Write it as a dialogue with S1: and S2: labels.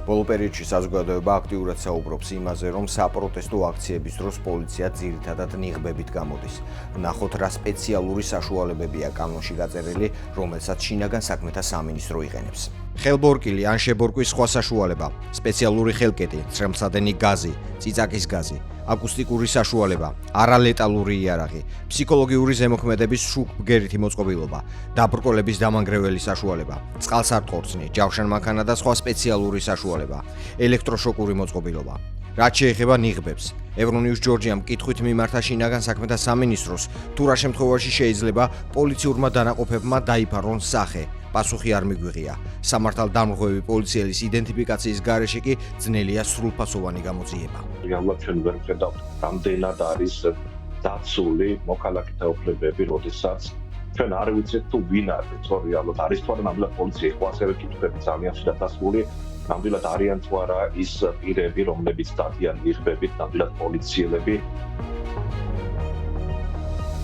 S1: ბოლო პერიოდში საზოგადოება აქტიურად საუბრობს იმაზე, რომ საპროტესტო აქციების დროს პოლიცია ძირითადად ნიღბებით გამოდის. ნახოთ, რა სპეციალური საშუალებებია კანონში გაწერილი, რომელსაც შინაგან საქმეთა სამინისტრო იყენებს. ხელბორკილი ან შებორკვის სხვა საშუალება, სპეციალური ხელკეტი, ცრემლსადენი გაზი, წიწაკის გაზი, აკუსტიკური საშუალება, არალეტალური იარაღი, ფსიქოლოგიური ზემოქმედების შუქბგერითი მოწყობილობა, დაბრკოლების დამანგრეველი საშუალება, წყალსარტყორცნი, ჯავშანმანქანა და სხვა სპეციალური საშუალება, ელექტროშოკური მოწყობილობა. რაც შეეხება ნიღბებს, ევრონიუს ჯორჯიამ მკითხვით მიმართა შინაგან საქმეთა სამინისტროს, თუ რა შემთხვევაში შეიძლება პოლიციურმა დანაყოფებმა დაიფარონ სახე. პასუხი არ მიგვიღია. სამართალდამრღვევი პოლიციელის იდენტიფიკაციის გარეშე კი ძნელია სრულფასოვანი გამოძიება.
S2: რეალურად ჩვენ ვერ ვხედავთ, რამდენად არის დაცული მოქალაქეთა უფლებები, როდესაც ჩვენ არ ვიცით თუ ვინ არის, ხო რეალურად არის თუ არა ნამდვილად პოლიცია, ხო ასევე კითხვები ძალიან ხშირად დასმული, ნამდვილად არიან თუ არა ის პირები, რომლებიც დადიან ნიღბებით, ნამდვილად პოლიციელები.